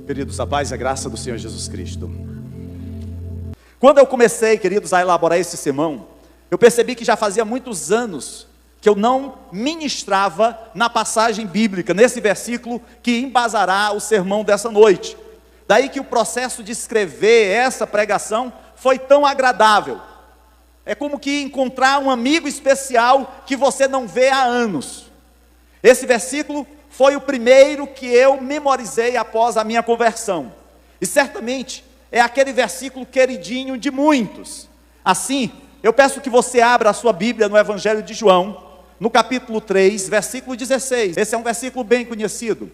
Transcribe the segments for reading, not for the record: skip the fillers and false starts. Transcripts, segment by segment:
Queridos, a paz e a graça do Senhor Jesus Cristo. Quando eu comecei, queridos, a elaborar esse sermão, eu percebi que já fazia muitos anos que eu não ministrava na passagem bíblica, nesse versículo que embasará o sermão dessa noite. Daí que o processo de escrever essa pregação foi tão agradável. É como que encontrar um amigo especial que você não vê há anos. Esse versículo foi o primeiro que eu memorizei após a minha conversão. E certamente é aquele versículo queridinho de muitos. Assim, eu peço que você abra a sua Bíblia no Evangelho de João, no capítulo 3, versículo 16. Esse é um versículo bem conhecido.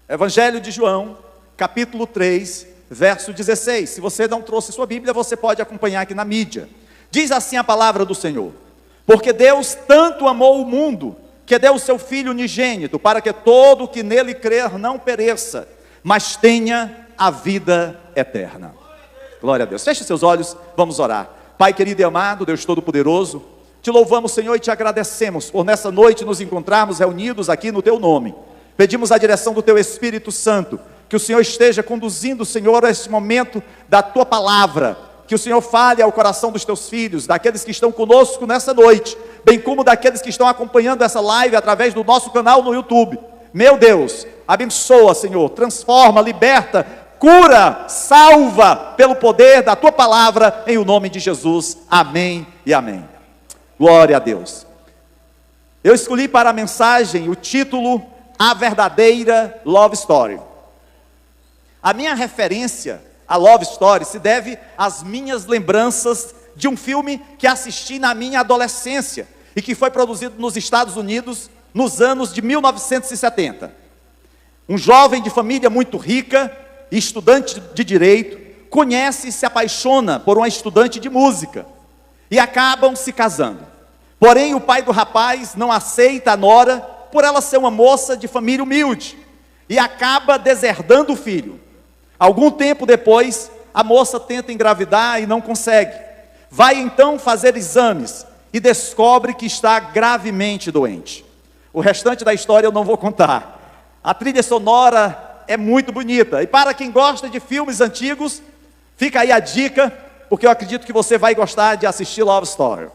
Evangelho de João, capítulo 3, verso 16. Se você não trouxe sua Bíblia, você pode acompanhar aqui na mídia. Diz assim a palavra do Senhor: porque Deus tanto amou o mundo, que deu o seu Filho unigênito, para que todo o que nele crer não pereça, mas tenha a vida eterna. Glória a Deus. Feche seus olhos, vamos orar. Pai querido e amado, Deus Todo-Poderoso, te louvamos, Senhor, e te agradecemos por nessa noite nos encontrarmos reunidos aqui no teu nome. Pedimos a direção do teu Espírito Santo, que o Senhor esteja conduzindo, Senhor, a este momento da tua palavra, que o Senhor fale ao coração dos teus filhos, daqueles que estão conosco nessa noite, bem como daqueles que estão acompanhando essa live através do nosso canal no YouTube. Meu Deus, abençoa, Senhor, transforma, liberta, cura, salva, pelo poder da tua palavra, em o nome de Jesus, amém e amém. Glória a Deus. Eu escolhi para a mensagem o título, A Verdadeira Love Story. A minha referência a Love Story se deve às minhas lembranças de um filme que assisti na minha adolescência e que foi produzido nos Estados Unidos nos anos de 1970. Um jovem de família muito rica, estudante de direito, conhece e se apaixona por uma estudante de música e acabam se casando. Porém, o pai do rapaz não aceita a nora por ela ser uma moça de família humilde e acaba deserdando o filho. Algum tempo depois, a moça tenta engravidar e não consegue. Vai então fazer exames e descobre que está gravemente doente. O restante da história eu não vou contar. A trilha sonora é muito bonita. E para quem gosta de filmes antigos, fica aí a dica, porque eu acredito que você vai gostar de assistir Love Story.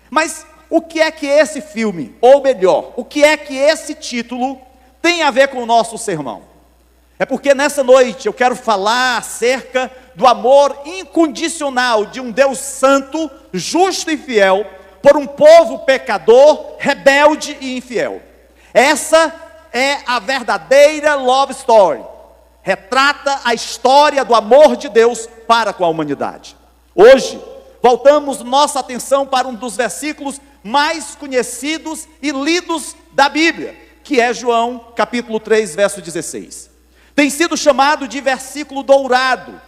Mas o que é que esse filme, ou melhor, o que é que esse título tem a ver com o nosso sermão? É porque nessa noite eu quero falar acerca do amor incondicional de um Deus santo, justo e fiel, por um povo pecador, rebelde e infiel. Essa é a verdadeira Love Story. Retrata a história do amor de Deus para com a humanidade. Hoje, voltamos nossa atenção para um dos versículos mais conhecidos e lidos da Bíblia, que é João, capítulo 3, verso 16. Tem sido chamado de versículo dourado,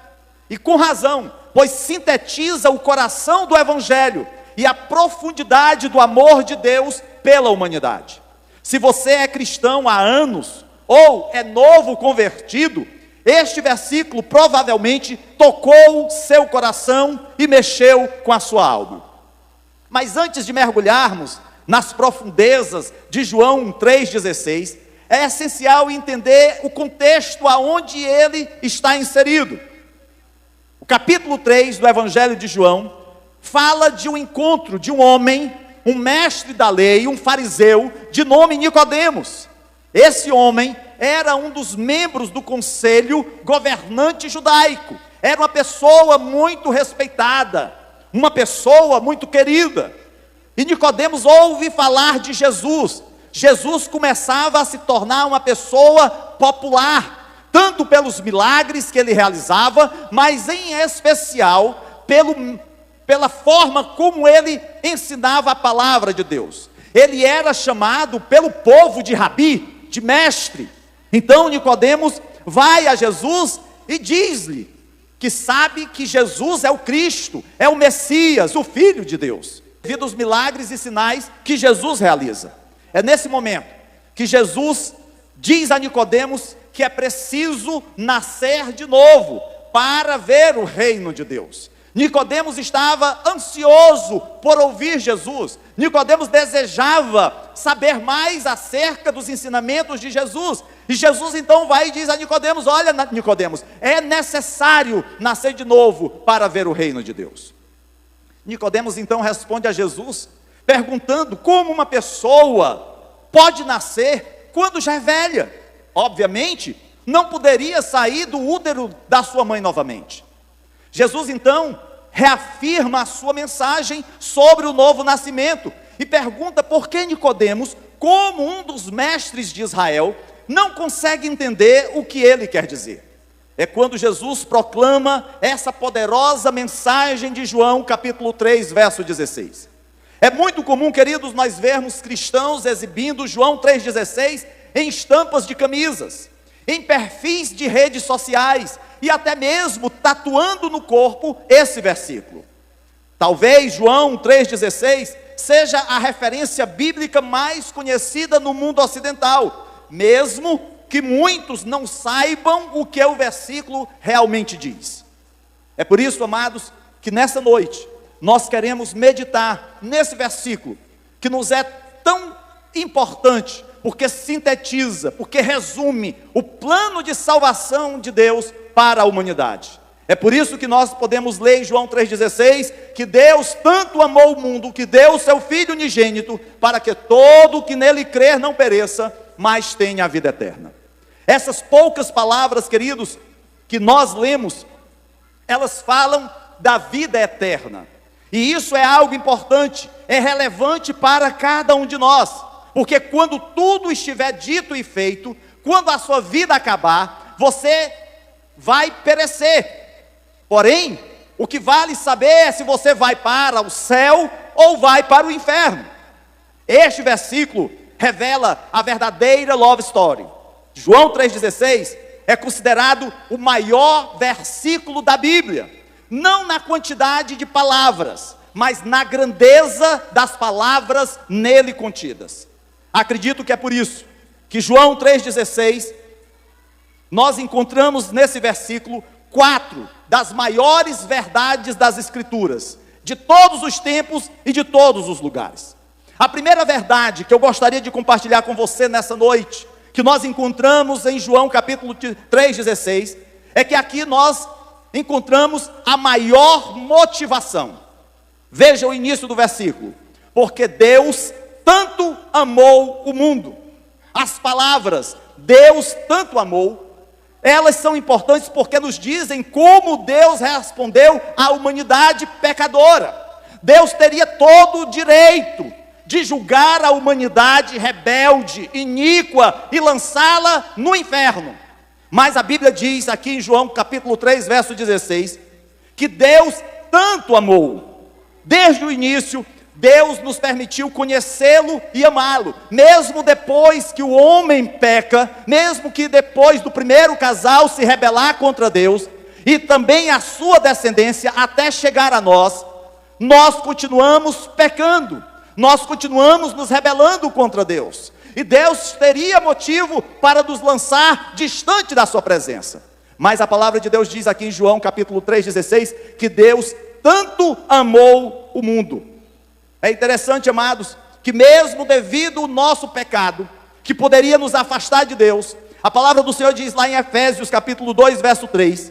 e com razão, pois sintetiza o coração do Evangelho e a profundidade do amor de Deus pela humanidade. Se você é cristão há anos, ou é novo convertido, este versículo provavelmente tocou seu coração e mexeu com a sua alma. Mas antes de mergulharmos nas profundezas de João 3,16, é essencial entender o contexto aonde ele está inserido. O capítulo 3 do Evangelho de João fala de um encontro de um homem, um mestre da lei, um fariseu, de nome Nicodemos. Esse homem era um dos membros do conselho governante judaico. Era uma pessoa muito respeitada, uma pessoa muito querida. E Nicodemos ouve falar de Jesus. Jesus começava a se tornar uma pessoa popular, tanto pelos milagres que ele realizava, mas em especial pela forma como ele ensinava a palavra de Deus. Ele era chamado pelo povo de rabi, de mestre. Então Nicodemos vai a Jesus e diz-lhe que sabe que Jesus é o Cristo, é o Messias, o Filho de Deus, devido aos milagres e sinais que Jesus realiza. É nesse momento que Jesus diz a Nicodemos que é preciso nascer de novo para ver o reino de Deus. Nicodemos estava ansioso por ouvir Jesus. Nicodemos desejava saber mais acerca dos ensinamentos de Jesus. E Jesus então vai e diz a Nicodemos: olha, Nicodemos, é necessário nascer de novo para ver o reino de Deus. Nicodemos então responde a Jesus, perguntando como uma pessoa pode nascer quando já é velha. Obviamente, não poderia sair do útero da sua mãe novamente. Jesus então reafirma a sua mensagem sobre o novo nascimento e pergunta por que Nicodemos, como um dos mestres de Israel, não consegue entender o que ele quer dizer. É quando Jesus proclama essa poderosa mensagem de João, capítulo 3, verso 16. É muito comum, queridos, nós vermos cristãos exibindo João 3,16 em estampas de camisas, em perfis de redes sociais e até mesmo tatuando no corpo esse versículo. Talvez João 3,16 seja a referência bíblica mais conhecida no mundo ocidental, mesmo que muitos não saibam o que o versículo realmente diz. É por isso, amados, que nessa noite nós queremos meditar nesse versículo, que nos é tão importante, porque sintetiza, porque resume o plano de salvação de Deus para a humanidade. É por isso que nós podemos ler em João 3,16, que Deus tanto amou o mundo, que deu o seu Filho unigênito, para que todo que nele crer não pereça, mas tenha a vida eterna. Essas poucas palavras, queridos, que nós lemos, elas falam da vida eterna. E isso é algo importante, é relevante para cada um de nós. Porque quando tudo estiver dito e feito, quando a sua vida acabar, você vai perecer. Porém, o que vale saber é se você vai para o céu ou vai para o inferno. Este versículo revela a verdadeira love story. João 3,16 é considerado o maior versículo da Bíblia, não na quantidade de palavras, mas na grandeza das palavras nele contidas. Acredito que é por isso que João 3,16, nós encontramos nesse versículo 4 das maiores verdades das Escrituras, de todos os tempos e de todos os lugares. A primeira verdade que eu gostaria de compartilhar com você nessa noite, que nós encontramos em João capítulo 3,16, é que aqui nós encontramos a maior motivação. Veja o início do versículo: porque Deus tanto amou o mundo. As palavras Deus tanto amou, elas são importantes porque nos dizem como Deus respondeu à humanidade pecadora. Deus teria todo o direito de julgar a humanidade rebelde, iníqua e lançá-la no inferno. Mas a Bíblia diz aqui em João capítulo 3, verso 16, que Deus tanto amou. Desde o início, Deus nos permitiu conhecê-lo e amá-lo, mesmo depois que o homem peca, mesmo que depois do primeiro casal se rebelar contra Deus, e também a sua descendência até chegar a nós, nós continuamos pecando, nós continuamos nos rebelando contra Deus, e Deus teria motivo para nos lançar distante da sua presença. Mas a palavra de Deus diz aqui em João capítulo 3,16, que Deus tanto amou o mundo. É interessante, amados, que mesmo devido ao nosso pecado, que poderia nos afastar de Deus, a palavra do Senhor diz lá em Efésios capítulo 2, verso 3,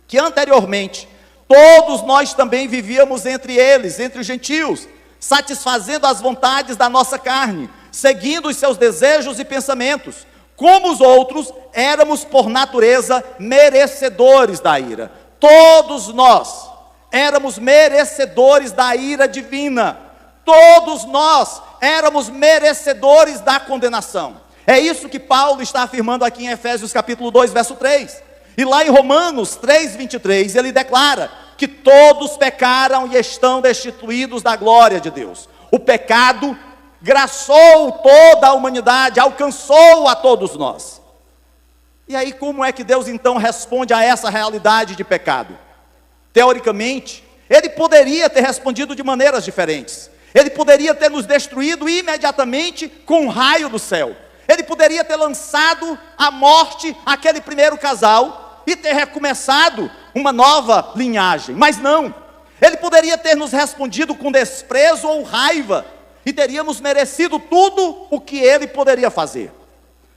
que anteriormente, todos nós também vivíamos entre eles, entre os gentios, satisfazendo as vontades da nossa carne, seguindo os seus desejos e pensamentos. Como os outros, éramos por natureza merecedores da ira. Todos nós éramos merecedores da ira divina. Todos nós éramos merecedores da condenação. É isso que Paulo está afirmando aqui em Efésios capítulo 2, verso 3. E lá em Romanos 3, 23, ele declara que todos pecaram e estão destituídos da glória de Deus. O pecado graçou toda a humanidade, alcançou a todos nós. E aí, como é que Deus então responde a essa realidade de pecado? Teoricamente, ele poderia ter respondido de maneiras diferentes. Ele poderia ter nos destruído imediatamente com um raio do céu. Ele poderia ter lançado à morte aquele primeiro casal e ter recomeçado uma nova linhagem. Mas não, Ele poderia ter nos respondido com desprezo ou raiva, e teríamos merecido tudo o que ele poderia fazer.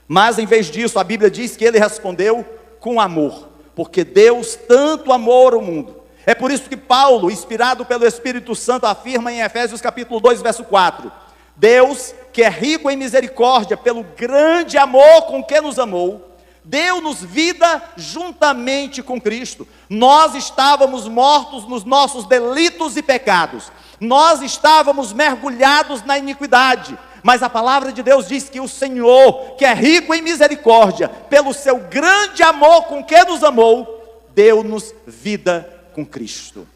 Mas em vez disso, a Bíblia diz que ele respondeu com amor, porque Deus tanto amou o mundo. É por isso que Paulo, inspirado pelo Espírito Santo, afirma em Efésios capítulo 2, verso 4, Deus, que é rico em misericórdia, pelo grande amor com que nos amou, deu-nos vida juntamente com Cristo. Nós estávamos mortos nos nossos delitos e pecados, nós estávamos mergulhados na iniquidade, mas a palavra de Deus diz que o Senhor, que é rico em misericórdia, pelo seu grande amor com que nos amou, deu-nos vida com Cristo.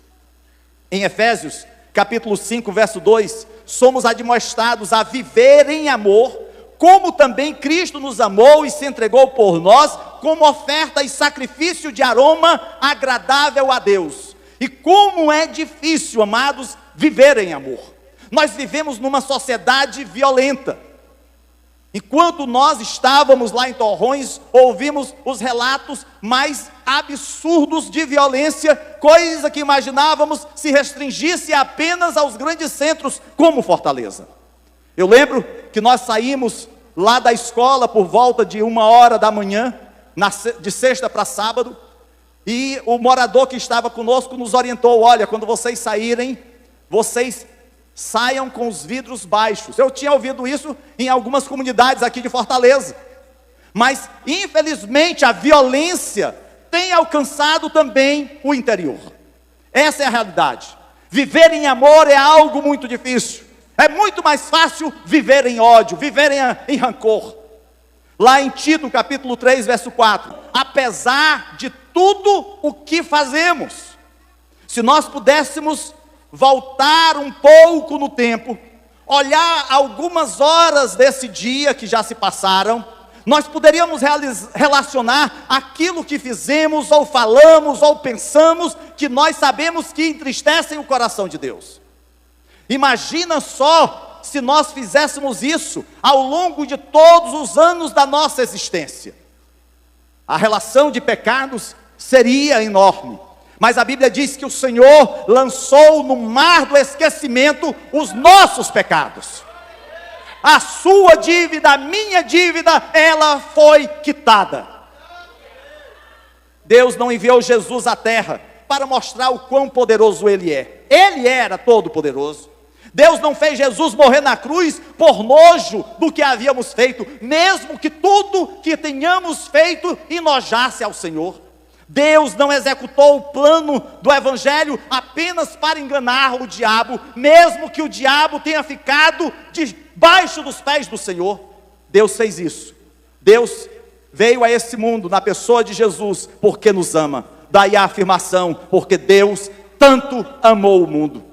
Em Efésios capítulo 5, verso 2, somos admoestados a viver em amor, como também Cristo nos amou e se entregou por nós, como oferta e sacrifício de aroma agradável a Deus. E como é difícil, amados, viver em amor. Nós vivemos numa sociedade violenta. Enquanto nós estávamos lá em Torrões, ouvimos os relatos mais absurdos de violência, coisa que imaginávamos se restringisse apenas aos grandes centros, como Fortaleza. Eu lembro que nós saímos lá da escola por volta de 1h da manhã, de sexta para sábado, e o morador que estava conosco nos orientou: olha, quando vocês saírem, vocês saiam com os vidros baixos. Eu tinha ouvido isso em algumas comunidades aqui de Fortaleza, mas infelizmente a violência tem alcançado também o interior. Essa é a realidade. Viver em amor é algo muito difícil. É muito mais fácil viver em ódio, viver em rancor. Lá em Tito capítulo 3, verso 4, apesar de tudo o que fazemos, se nós pudéssemos voltar um pouco no tempo, olhar algumas horas desse dia que já se passaram, nós poderíamos relacionar aquilo que fizemos, ou falamos, ou pensamos, que nós sabemos que entristecem o coração de Deus. Imagina só se nós fizéssemos isso ao longo de todos os anos da nossa existência. A relação de pecados seria enorme. Mas a Bíblia diz que o Senhor lançou no mar do esquecimento os nossos pecados. A sua dívida, a minha dívida, ela foi quitada. Deus não enviou Jesus à terra para mostrar o quão poderoso Ele é. Ele era todo poderoso. Deus não fez Jesus morrer na cruz por nojo do que havíamos feito, mesmo que tudo que tenhamos feito enojasse ao Senhor. Deus não executou o plano do Evangelho apenas para enganar o diabo, mesmo que o diabo tenha ficado debaixo dos pés do Senhor. Deus fez isso. Deus veio a esse mundo na pessoa de Jesus porque nos ama. Daí a afirmação: porque Deus tanto amou o mundo.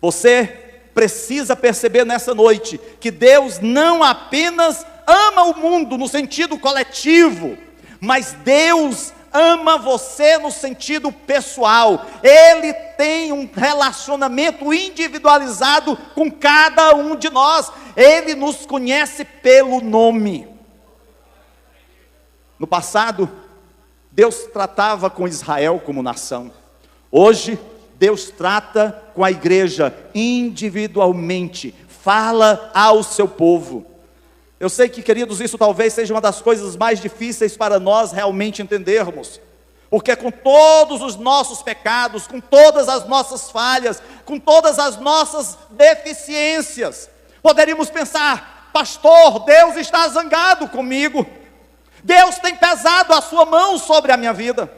Você precisa perceber nessa noite que Deus não apenas ama o mundo no sentido coletivo, mas Deus ama você no sentido pessoal. Ele tem um relacionamento individualizado com cada um de nós. Ele nos conhece pelo nome. No passado, Deus tratava com Israel como nação. Hoje, Deus trata com a igreja individualmente, fala ao seu povo. Eu sei que, queridos, isso talvez seja uma das coisas mais difíceis para nós realmente entendermos, porque com todos os nossos pecados, com todas as nossas falhas, com todas as nossas deficiências, poderíamos pensar: pastor, Deus está zangado comigo, Deus tem pesado a sua mão sobre a minha vida.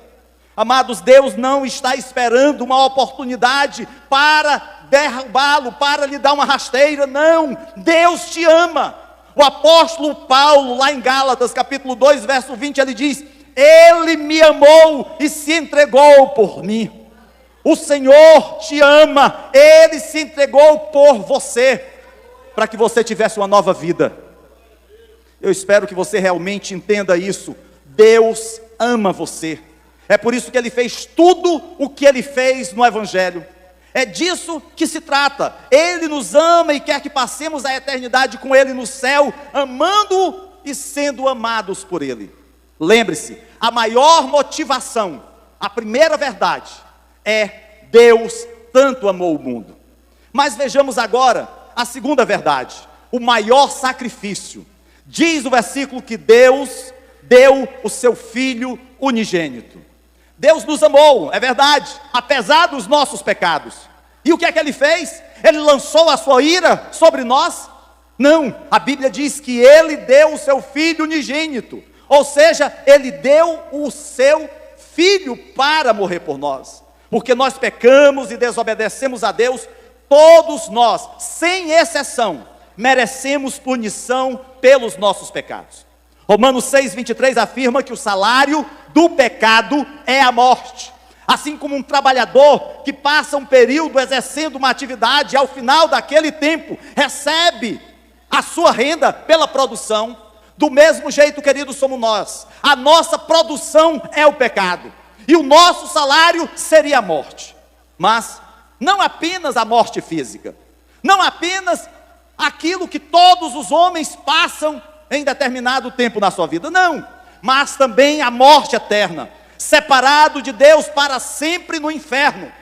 Amados, Deus não está esperando uma oportunidade para derrubá-lo, para lhe dar uma rasteira. Não, Deus te ama. O apóstolo Paulo, lá em Gálatas capítulo 2, verso 20, ele diz: Ele me amou e se entregou por mim. O Senhor te ama, Ele se entregou por você, para que você tivesse uma nova vida. Eu espero que você realmente entenda isso. Deus ama você. É por isso que Ele fez tudo o que Ele fez no Evangelho. É disso que se trata. Ele nos ama e quer que passemos a eternidade com Ele no céu, amando-o e sendo amados por Ele. Lembre-se, a maior motivação, a primeira verdade, é: Deus tanto amou o mundo. Mas vejamos agora a segunda verdade, o maior sacrifício. Diz o versículo que Deus deu o seu Filho unigênito. Deus nos amou, é verdade, apesar dos nossos pecados. E o que é que Ele fez? Ele lançou a sua ira sobre nós? Não, a Bíblia diz que Ele deu o seu Filho unigênito. Ou seja, Ele deu o seu Filho para morrer por nós. Porque nós pecamos e desobedecemos a Deus, todos nós, sem exceção, merecemos punição pelos nossos pecados. Romanos 6:23 afirma que o salário do pecado é a morte. Assim como um trabalhador que passa um período exercendo uma atividade, ao final daquele tempo, recebe a sua renda pela produção, do mesmo jeito, queridos, somos nós. A nossa produção é o pecado, e o nosso salário seria a morte. Mas não apenas a morte física, não apenas aquilo que todos os homens passam em determinado tempo na sua vida, não, mas também a morte eterna, separado de Deus para sempre no inferno.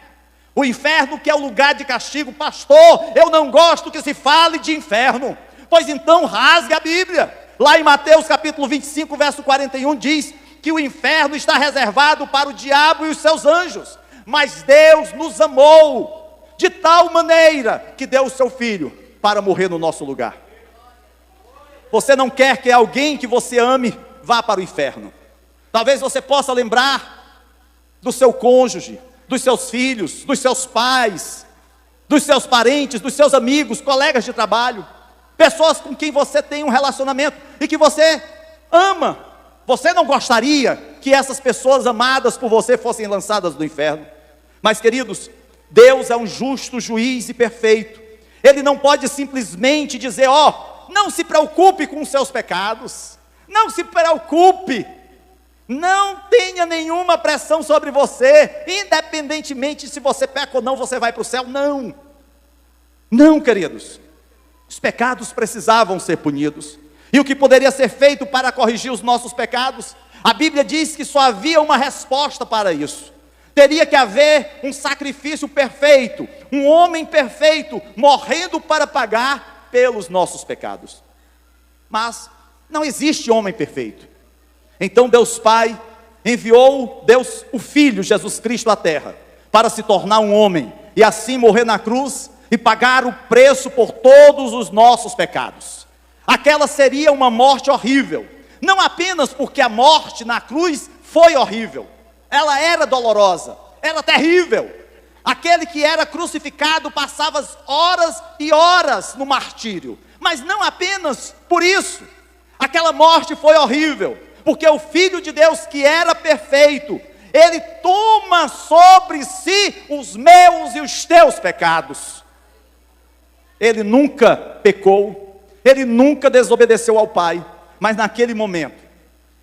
O inferno que é o lugar de castigo. Pastor, eu não gosto que se fale de inferno. Pois então rasgue a Bíblia. Lá em Mateus capítulo 25, verso 41, diz que o inferno está reservado para o diabo e os seus anjos. Mas Deus nos amou de tal maneira que deu o seu Filho para morrer no nosso lugar. Você não quer que alguém que você ame vá para o inferno. Talvez você possa lembrar do seu cônjuge, dos seus filhos, dos seus pais, dos seus parentes, dos seus amigos, colegas de trabalho, pessoas com quem você tem um relacionamento e que você ama. Você não gostaria que essas pessoas amadas por você fossem lançadas no inferno. Mas, queridos, Deus é um justo juiz e perfeito. Ele não pode simplesmente dizer: não se preocupe com os seus pecados, não se preocupe, não tenha nenhuma pressão sobre você, independentemente se você peca ou não, você vai para o céu. Não, queridos, os pecados precisavam ser punidos. E o que poderia ser feito para corrigir os nossos pecados? A Bíblia diz que só havia uma resposta para isso. Teria que haver um sacrifício perfeito, um homem perfeito, morrendo para pagar pelos nossos pecados. Mas não existe homem perfeito. Então Deus Pai enviou o Filho Jesus Cristo à terra, para se tornar um homem, e assim morrer na cruz, e pagar o preço por todos os nossos pecados. Aquela seria uma morte horrível, não apenas porque a morte na cruz foi horrível, ela era dolorosa, era terrível. Aquele que era crucificado passava horas e horas no martírio, mas não apenas por isso. Aquela morte foi horrível, porque o Filho de Deus, que era perfeito, Ele toma sobre si os meus e os teus pecados. Ele nunca pecou, Ele nunca desobedeceu ao Pai, mas naquele momento,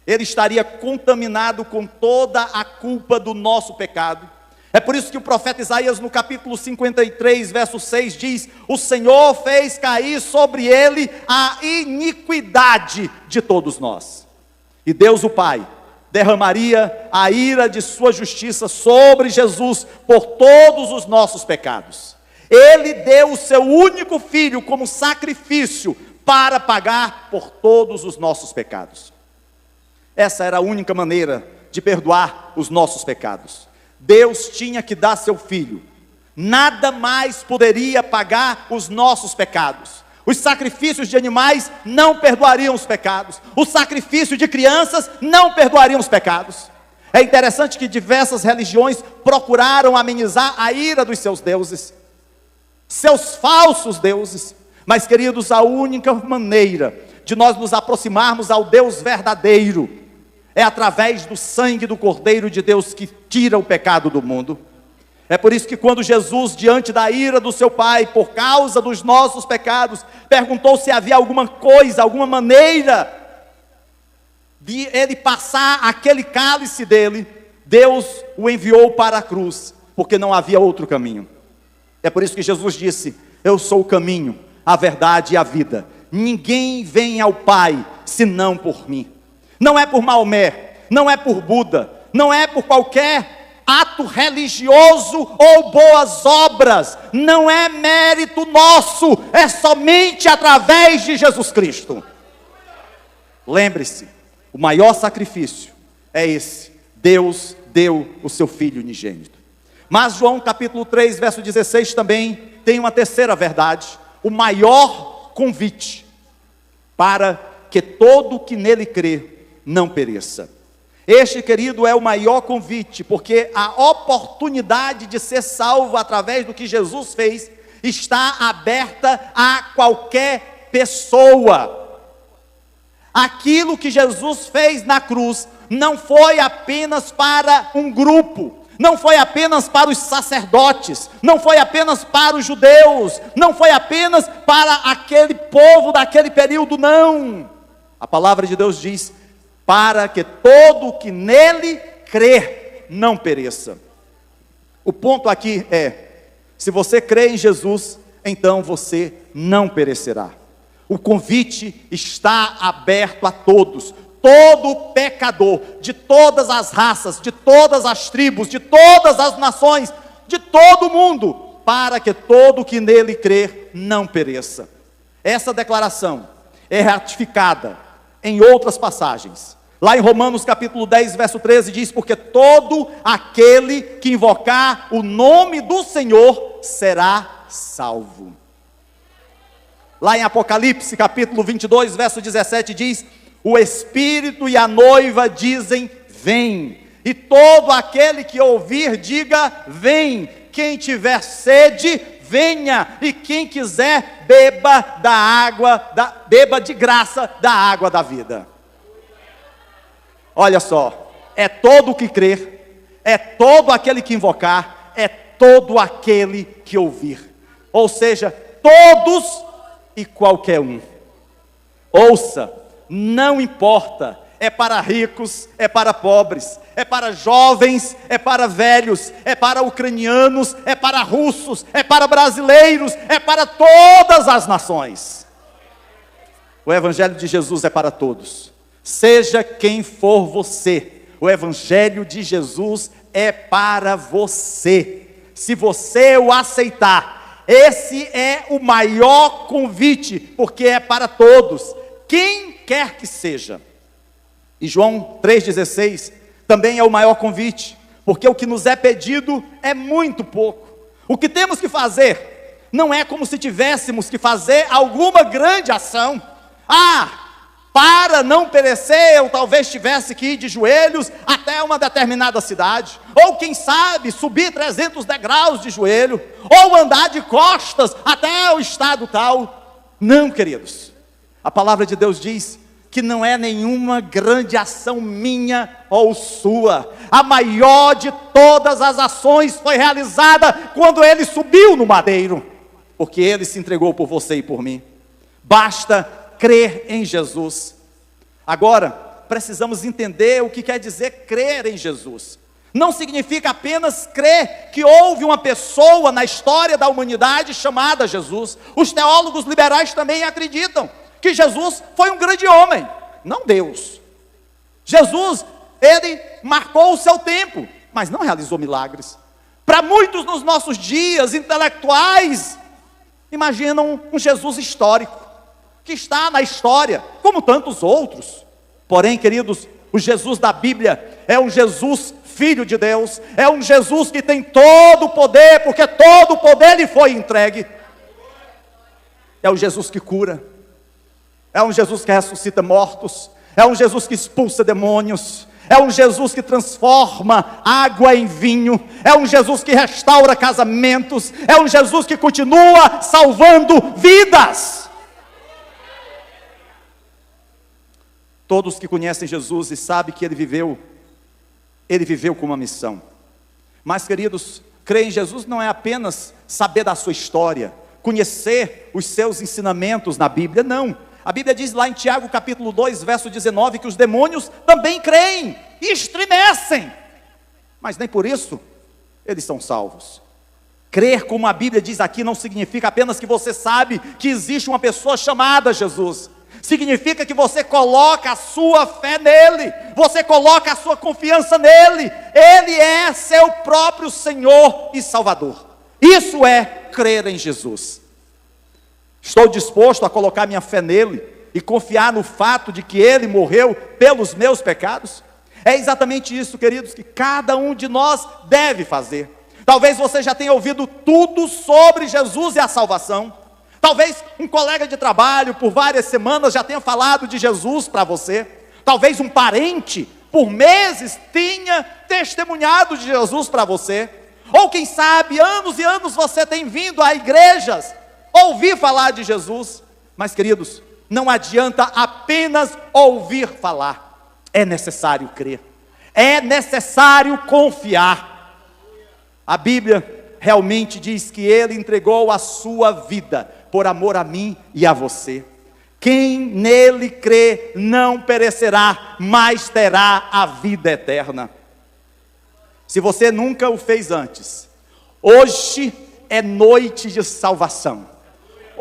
Ele estaria contaminado com toda a culpa do nosso pecado. É por isso que o profeta Isaías, no capítulo 53, verso 6, diz: o Senhor fez cair sobre Ele a iniquidade de todos nós. E Deus o Pai derramaria a ira de sua justiça sobre Jesus por todos os nossos pecados. Ele deu o seu único Filho como sacrifício para pagar por todos os nossos pecados. Essa era a única maneira de perdoar os nossos pecados. Deus tinha que dar seu Filho. Nada mais poderia pagar os nossos pecados. Os sacrifícios de animais não perdoariam os pecados. O sacrifício de crianças não perdoariam os pecados. É interessante que diversas religiões procuraram amenizar a ira dos seus deuses, seus falsos deuses. Mas, queridos, a única maneira de nós nos aproximarmos ao Deus verdadeiro é através do sangue do Cordeiro de Deus, que tira o pecado do mundo. É por isso que quando Jesus, diante da ira do seu Pai, por causa dos nossos pecados, perguntou se havia alguma coisa, alguma maneira de Ele passar aquele cálice dele, Deus o enviou para a cruz, porque não havia outro caminho. É por isso que Jesus disse: eu sou o caminho, a verdade e a vida. Ninguém vem ao Pai senão por mim. Não é por Maomé, não é por Buda, não é por qualquer ato religioso ou boas obras, não é mérito nosso, é somente através de Jesus Cristo. Lembre-se, o maior sacrifício é esse: Deus deu o seu Filho unigênito. Mas João capítulo 3, verso 16 também tem uma terceira verdade: o maior convite para que todo que nele crê não pereça. Este, querido, é o maior convite, porque a oportunidade de ser salvo através do que Jesus fez está aberta a qualquer pessoa. Aquilo que Jesus fez na cruz não foi apenas para um grupo, não foi apenas para os sacerdotes, não foi apenas para os judeus, não foi apenas para aquele povo daquele período, não. A palavra de Deus diz: para que todo que nele crer não pereça. O ponto aqui é: se você crê em Jesus, então você não perecerá. O convite está aberto a todos. Todo pecador, de todas as raças, de todas as tribos, de todas as nações, de todo mundo, para que todo que nele crer não pereça. Essa declaração é ratificada em outras passagens. Lá em Romanos capítulo 10, verso 13 diz: porque todo aquele que invocar o nome do Senhor será salvo. Lá em Apocalipse capítulo 22, verso 17 diz: o Espírito e a noiva dizem: vem. E todo aquele que ouvir, diga: vem. Quem tiver sede, venha. E quem quiser, beba da água, beba de graça da água da vida. Olha só, é todo o que crer, é todo aquele que invocar, é todo aquele que ouvir. Ou seja, todos e qualquer um. Ouça, não importa, é para ricos, é para pobres, é para jovens, é para velhos, é para ucranianos, é para russos, é para brasileiros, é para todas as nações. O Evangelho de Jesus é para todos. Seja quem for você, o Evangelho de Jesus é para você. Se você o aceitar, esse é o maior convite, porque é para todos, quem quer que seja. E João 3,16 também é o maior convite, porque o que nos é pedido é muito pouco. O que temos que fazer não é como se tivéssemos que fazer alguma grande ação. Para não perecer, eu talvez tivesse que ir de joelhos até uma determinada cidade, ou quem sabe, subir 300 degraus de joelho, ou andar de costas até o estado tal. Não, queridos, a palavra de Deus diz que não é nenhuma grande ação minha ou sua. A maior de todas as ações foi realizada quando Ele subiu no madeiro, porque Ele se entregou por você e por mim. Basta crer em Jesus. Agora, precisamos entender o que quer dizer crer em Jesus. Não significa apenas crer que houve uma pessoa na história da humanidade chamada Jesus. Os teólogos liberais também acreditam que Jesus foi um grande homem, não Deus. Jesus, ele marcou o seu tempo, mas não realizou milagres. Para muitos nos nossos dias, intelectuais, imaginam um Jesus histórico, que está na história, como tantos outros. Porém, queridos, o Jesus da Bíblia é um Jesus Filho de Deus, é um Jesus que tem todo o poder, porque todo o poder lhe foi entregue. É um Jesus que cura, é um Jesus que ressuscita mortos, é um Jesus que expulsa demônios, é um Jesus que transforma água em vinho, é um Jesus que restaura casamentos, é um Jesus que continua salvando vidas. Todos que conhecem Jesus e sabem que Ele viveu com uma missão. Mas, queridos, crer em Jesus não é apenas saber da sua história, conhecer os seus ensinamentos na Bíblia, não. A Bíblia diz lá em Tiago capítulo 2, verso 19, que os demônios também creem e estremecem, mas nem por isso eles são salvos. Crer, como a Bíblia diz aqui, não significa apenas que você sabe que existe uma pessoa chamada Jesus. significa que você coloca a sua fé nele, você coloca a sua confiança nele, ele é seu próprio Senhor e Salvador. Isso é crer em Jesus. Estou disposto a colocar minha fé nele e confiar no fato de que ele morreu pelos meus pecados? É exatamente isso, queridos, que cada um de nós deve fazer. Talvez você já tenha ouvido tudo sobre Jesus e a salvação. Talvez um colega de trabalho por várias semanas já tenha falado de Jesus para você. Talvez um parente por meses tenha testemunhado de Jesus para você. Ou quem sabe, anos e anos você tem vindo a igrejas ouvir falar de Jesus. Mas, queridos, não adianta apenas ouvir falar. É necessário crer. É necessário confiar. A Bíblia realmente diz que ele entregou a sua vida por amor a mim e a você. Quem nele crê não perecerá, mas terá a vida eterna. Se você nunca o fez antes, hoje é noite de salvação.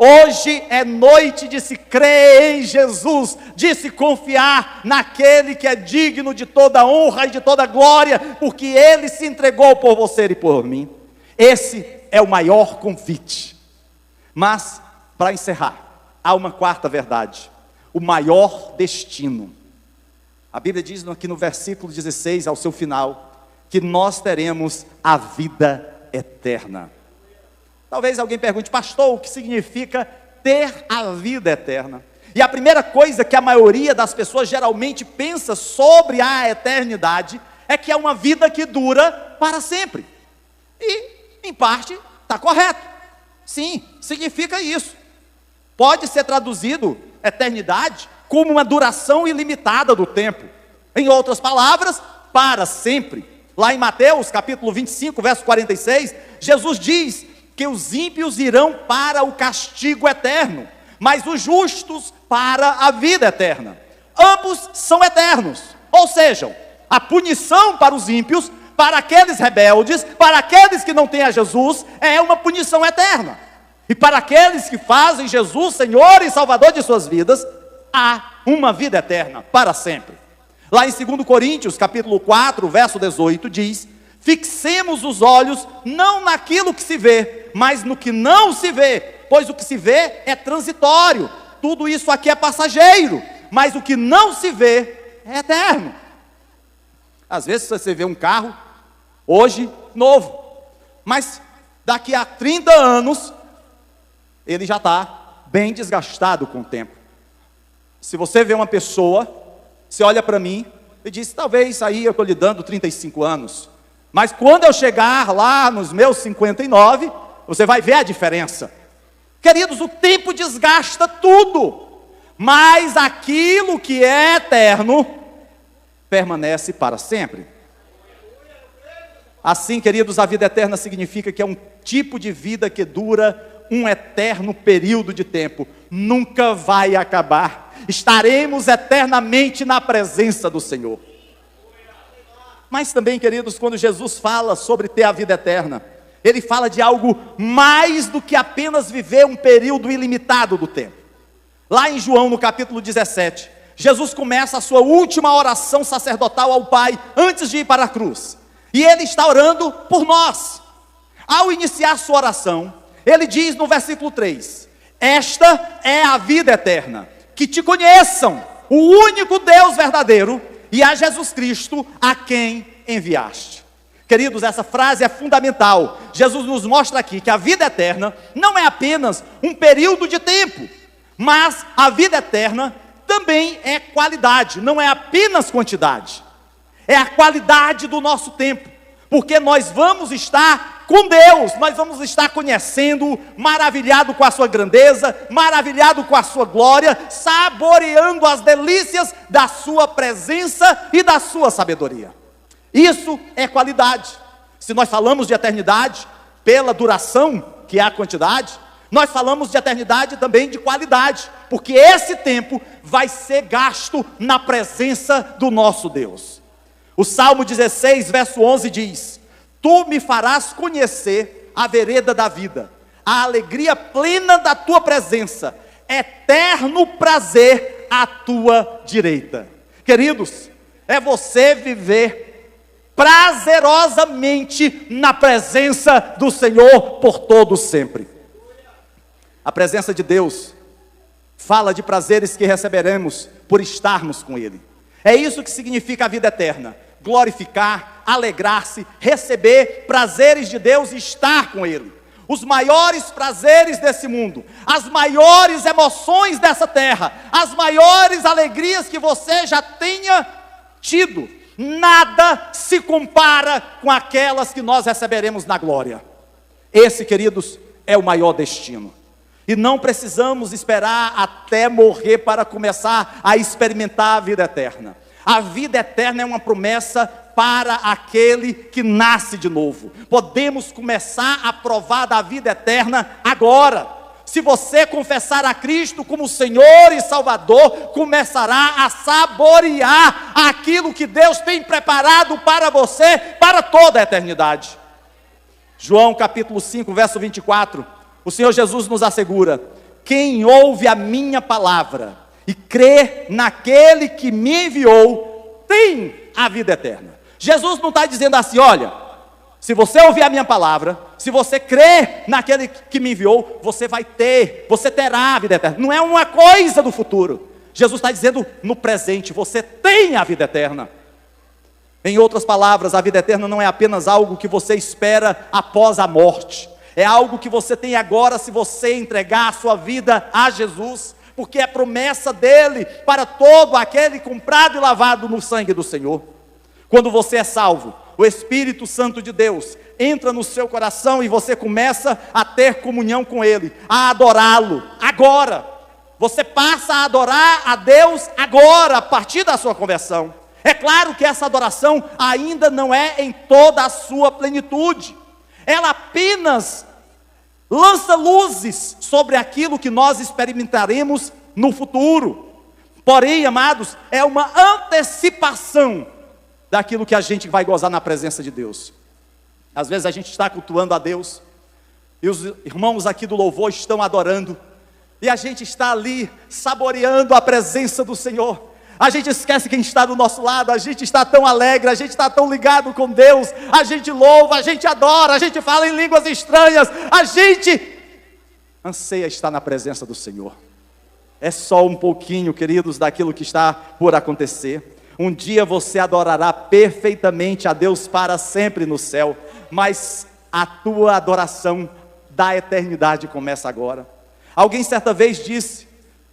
Hoje é noite de se crer em Jesus, de se confiar naquele que é digno de toda honra e de toda glória, porque ele se entregou por você e por mim. Esse é o maior convite. Mas, para encerrar, há uma quarta verdade: o maior destino. A Bíblia diz aqui no versículo 16, ao seu final, que nós teremos a vida eterna. Talvez alguém pergunte: pastor, o que significa ter a vida eterna? E a primeira coisa que a maioria das pessoas geralmente pensa sobre a eternidade é que é uma vida que dura para sempre. E, em parte, está correto. Sim, significa isso. Pode ser traduzido eternidade como uma duração ilimitada do tempo. Em outras palavras, para sempre. Lá em Mateus, capítulo 25, verso 46, Jesus diz que os ímpios irão para o castigo eterno, mas os justos para a vida eterna. Ambos são eternos, ou seja, a punição para os ímpios, para aqueles rebeldes, para aqueles que não têm a Jesus, é uma punição eterna. E para aqueles que fazem Jesus Senhor e Salvador de suas vidas, há uma vida eterna, para sempre. Lá em 2 Coríntios, capítulo 4, verso 18, diz: fixemos os olhos não naquilo que se vê, mas no que não se vê, pois o que se vê é transitório, tudo isso aqui é passageiro, mas o que não se vê é eterno. Às vezes você vê um carro, hoje, novo, mas daqui a 30 anos, ele já está bem desgastado com o tempo. Se você vê uma pessoa, você olha para mim e diz: talvez aí eu estou lhe dando 35 anos, mas quando eu chegar lá nos meus 59, você vai ver a diferença. Queridos, o tempo desgasta tudo, mas aquilo que é eterno permanece para sempre. Assim, queridos, a vida eterna significa que é um tipo de vida que dura um eterno período de tempo, nunca vai acabar. Estaremos eternamente na presença do Senhor. Mas também, queridos, quando Jesus fala sobre ter a vida eterna, ele fala de algo mais do que apenas viver um período ilimitado do tempo. Lá em João, no capítulo 17, Jesus começa a sua última oração sacerdotal ao Pai, antes de ir para a cruz. E ele está orando por nós. Ao iniciar sua oração, ele diz no versículo 3: esta é a vida eterna, que te conheçam, o único Deus verdadeiro, e a Jesus Cristo, a quem enviaste. Queridos, essa frase é fundamental. Jesus nos mostra aqui que a vida eterna não é apenas um período de tempo, mas a vida eterna também é qualidade, não é apenas quantidade. É a qualidade do nosso tempo, porque nós vamos estar com Deus, nós vamos estar conhecendo, maravilhado com a sua grandeza, maravilhado com a sua glória, saboreando as delícias da sua presença e da sua sabedoria. Isso é qualidade. Se nós falamos de eternidade pela duração, que é a quantidade, nós falamos de eternidade também de qualidade, porque esse tempo vai ser gasto na presença do nosso Deus. O Salmo 16, verso 11 diz: tu me farás conhecer a vereda da vida, a alegria plena da tua presença eterno prazer à tua direita. Queridos, é você viver prazerosamente na presença do Senhor por todo sempre. A presença de Deus fala de prazeres que receberemos por estarmos com Ele. É isso que significa a vida eterna: glorificar, alegrar-se, receber prazeres de Deus e estar com Ele. Os maiores prazeres desse mundo, as maiores emoções dessa terra, as maiores alegrias que você já tenha tido, nada se compara com aquelas que nós receberemos na glória. Esse, queridos, é o maior destino. E não precisamos esperar até morrer para começar a experimentar a vida eterna. A vida eterna é uma promessa para aquele que nasce de novo. Podemos começar a provar da vida eterna agora. Se você confessar a Cristo como Senhor e Salvador, começará a saborear aquilo que Deus tem preparado para você para toda a eternidade. João capítulo 5, verso 24, o Senhor Jesus nos assegura: quem ouve a minha palavra e crê naquele que me enviou, tem a vida eterna. Jesus não está dizendo assim: olha, se você ouvir a minha palavra, se você crer naquele que me enviou, você terá a vida eterna. Não é uma coisa do futuro. Jesus está dizendo no presente: você tem a vida eterna. Em outras palavras, a vida eterna não é apenas algo que você espera após a morte. É algo que você tem agora se você entregar a sua vida a Jesus, porque é promessa dele para todo aquele comprado e lavado no sangue do Senhor. Quando você é salvo, o Espírito Santo de Deus entra no seu coração e você começa a ter comunhão com Ele, a adorá-lo agora. Você passa a adorar a Deus agora, a partir da sua conversão. É claro que essa adoração ainda não é em toda a sua plenitude. Ela apenas lança luzes sobre aquilo que nós experimentaremos no futuro. Porém, amados, é uma antecipação daquilo que a gente vai gozar na presença de Deus. Às vezes a gente está cultuando a Deus, e os irmãos aqui do louvor estão adorando, e a gente está ali saboreando a presença do Senhor. A gente esquece quem está do nosso lado, a gente está tão alegre, a gente está tão ligado com Deus, a gente louva, a gente adora, a gente fala em línguas estranhas, a gente anseia estar na presença do Senhor. É só um pouquinho, queridos, daquilo que está por acontecer. Um dia você adorará perfeitamente a Deus para sempre no céu, mas a tua adoração da eternidade começa agora. Alguém certa vez disse: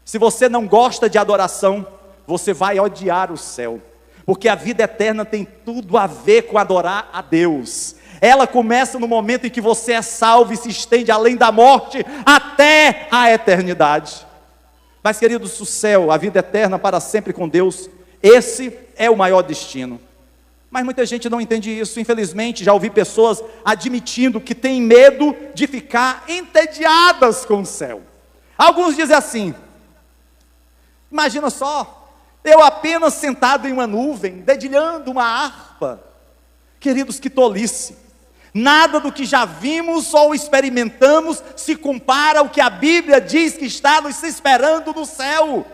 se você não gosta de adoração, você vai odiar o céu, porque a vida eterna tem tudo a ver com adorar a Deus. Ela começa no momento em que você é salvo e se estende além da morte até a eternidade. Mas, queridos, o céu, a vida eterna para sempre com Deus, esse é o maior destino. Mas muita gente não entende isso. Infelizmente, já ouvi pessoas admitindo que têm medo de ficar entediadas com o céu. Alguns dizem assim: imagina só, eu apenas sentado em uma nuvem, dedilhando uma harpa. Queridos, que tolice. Nada do que já vimos ou experimentamos se compara ao que a Bíblia diz que está nos esperando no céu.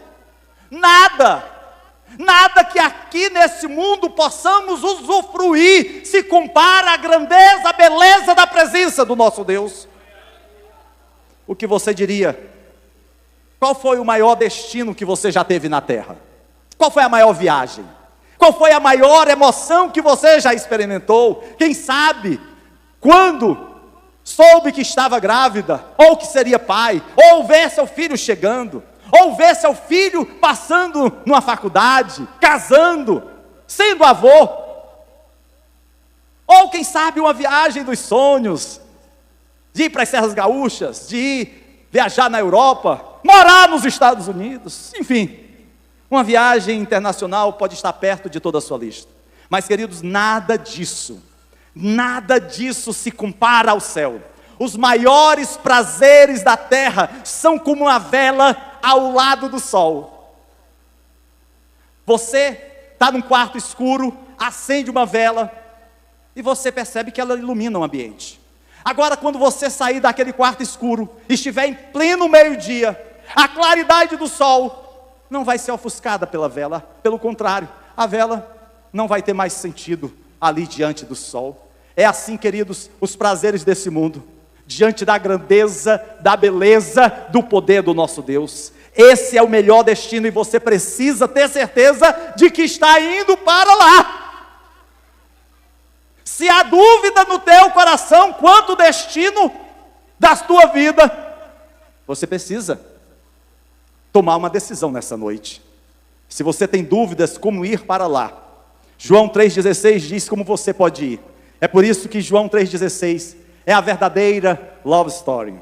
Nada que aqui nesse mundo possamos usufruir se compara à grandeza, à beleza da presença do nosso Deus. O que você diria? Qual foi o maior destino que você já teve na terra? Qual foi a maior viagem? Qual foi a maior emoção que você já experimentou? Quem sabe, quando soube que estava grávida, ou que seria pai, ou ver seu filho chegando, ou ver seu filho passando numa faculdade, casando, sendo avô, ou quem sabe uma viagem dos sonhos, de ir para as Serras Gaúchas, de ir viajar na Europa, morar nos Estados Unidos, enfim. Uma viagem internacional pode estar perto de toda a sua lista. Mas, queridos, nada disso se compara ao céu. Os maiores prazeres da terra são como uma vela ao lado do sol. Você está num quarto escuro, acende uma vela e você percebe que ela ilumina o ambiente. Agora, quando você sair daquele quarto escuro, estiver em pleno meio-dia, A claridade do sol não vai ser ofuscada pela vela. Pelo contrário, a vela não vai ter mais sentido ali diante do sol. É assim, queridos, os prazeres desse mundo, diante da grandeza, da beleza, do poder do nosso Deus. Esse é o melhor destino e você precisa ter certeza de que está indo para lá. Se há dúvida no teu coração quanto ao destino da tua vida, você precisa tomar uma decisão nessa noite. Se você tem dúvidas como ir para lá, João 3,16 diz como você pode ir. É por isso que João 3,16 é a verdadeira love story.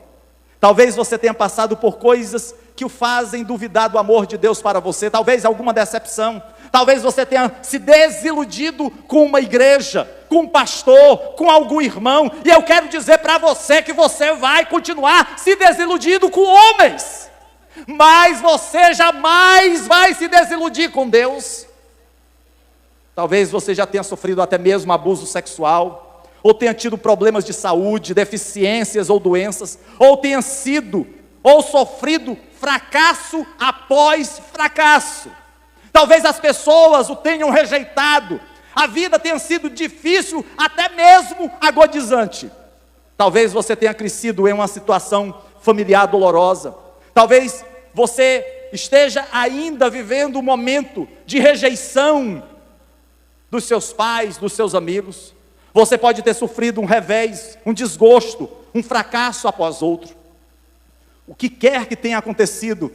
Talvez você tenha passado por coisas que o fazem duvidar do amor de Deus para você. Talvez alguma decepção. Talvez você tenha se desiludido com uma igreja, com um pastor, com algum irmão. E eu quero dizer para você que você vai continuar se desiludindo com homens. Mas você jamais vai se desiludir com Deus. Talvez você já tenha sofrido até mesmo abuso sexual, ou tenha tido problemas de saúde, deficiências ou doenças, ou tenha sido, ou sofrido fracasso após fracasso. Talvez as pessoas o tenham rejeitado, a vida tenha sido difícil, até mesmo agonizante. Talvez você tenha crescido em uma situação familiar dolorosa. Talvez você esteja ainda vivendo um momento de rejeição dos seus pais, dos seus amigos. Você pode ter sofrido um revés, um desgosto, um fracasso após outro. O que quer que tenha acontecido,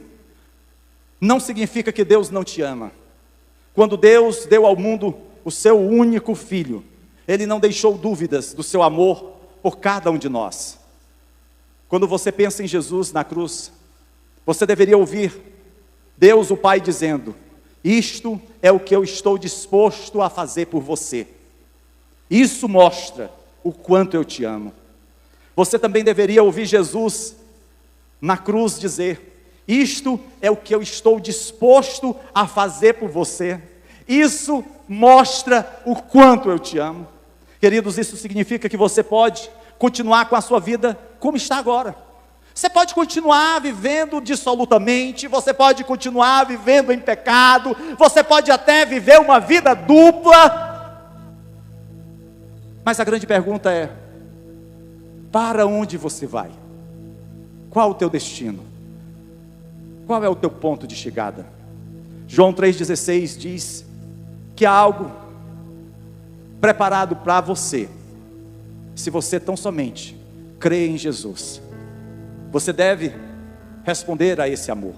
não significa que Deus não te ama. Quando Deus deu ao mundo o seu único filho, Ele não deixou dúvidas do seu amor por cada um de nós. Quando você pensa em Jesus na cruz, você deveria ouvir Deus o Pai dizendo: isto é o que eu estou disposto a fazer por você. Isso mostra o quanto eu te amo. Você também deveria ouvir Jesus na cruz dizer: isto é o que eu estou disposto a fazer por você. Isso mostra o quanto eu te amo. Queridos, isso significa que você pode continuar com a sua vida como está agora. Você pode continuar vivendo dissolutamente, você pode continuar vivendo em pecado, você pode até viver uma vida dupla. Mas a grande pergunta é: para onde você vai? Qual o teu destino? Qual é o teu ponto de chegada? João 3,16 diz que há algo preparado para você, se você tão somente crê em Jesus. Você deve responder a esse amor.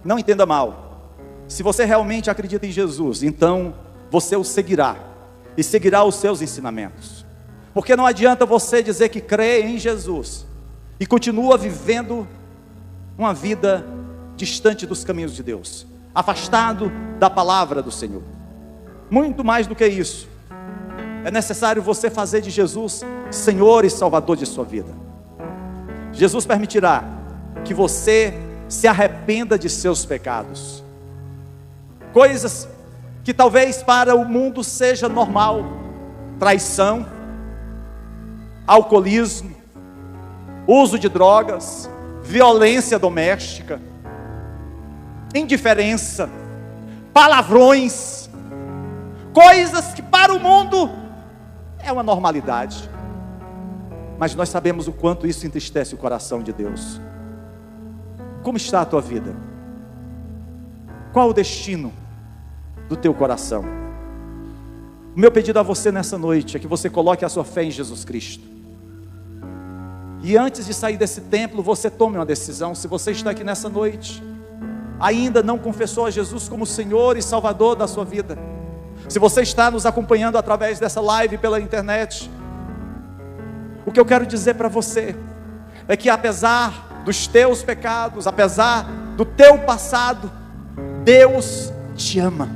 Não entenda mal. Se você realmente acredita em Jesus, então você o seguirá e seguirá os seus ensinamentos. Porque não adianta você dizer que crê em Jesus e continua vivendo uma vida distante dos caminhos de Deus, afastado da palavra do Senhor. Muito mais do que isso, é necessário você fazer de Jesus Senhor e Salvador de sua vida. Jesus permitirá que você se arrependa de seus pecados. Coisas que talvez para o mundo seja normal: traição, alcoolismo, uso de drogas, violência doméstica, indiferença, palavrões, coisas que para o mundo é uma normalidade. Mas nós sabemos o quanto isso entristece o coração de Deus. Como está a tua vida? Qual o destino do teu coração? O meu pedido a você nessa noite é que você coloque a sua fé em Jesus Cristo. E antes de sair desse templo, você tome uma decisão. Se você está aqui nessa noite, ainda não confessou a Jesus como Senhor e Salvador da sua vida, se você está nos acompanhando através dessa live pela internet, o que eu quero dizer para você é que apesar dos teus pecados, apesar do teu passado, Deus te ama.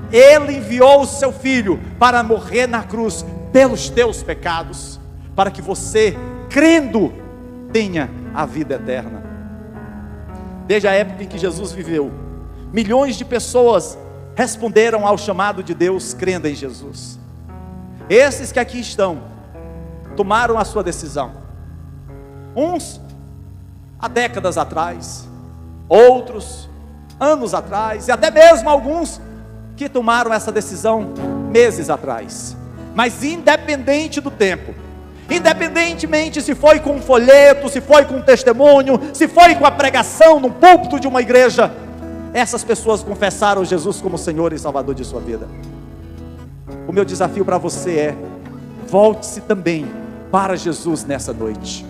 Ele enviou o seu Filho para morrer na cruz pelos teus pecados, para que você, crendo, tenha a vida eterna. Desde a época em que Jesus viveu, milhões de pessoas responderam ao chamado de Deus crendo em Jesus. Esses que aqui estão tomaram a sua decisão. Uns há décadas atrás, outros anos atrás, e até mesmo alguns que tomaram essa decisão meses atrás. Mas independente do tempo, independentemente se foi com um folheto, se foi com um testemunho, se foi com a pregação no púlpito de uma igreja, essas pessoas confessaram Jesus como Senhor e Salvador de sua vida. O meu desafio para você é: volte-se também para Jesus nessa noite.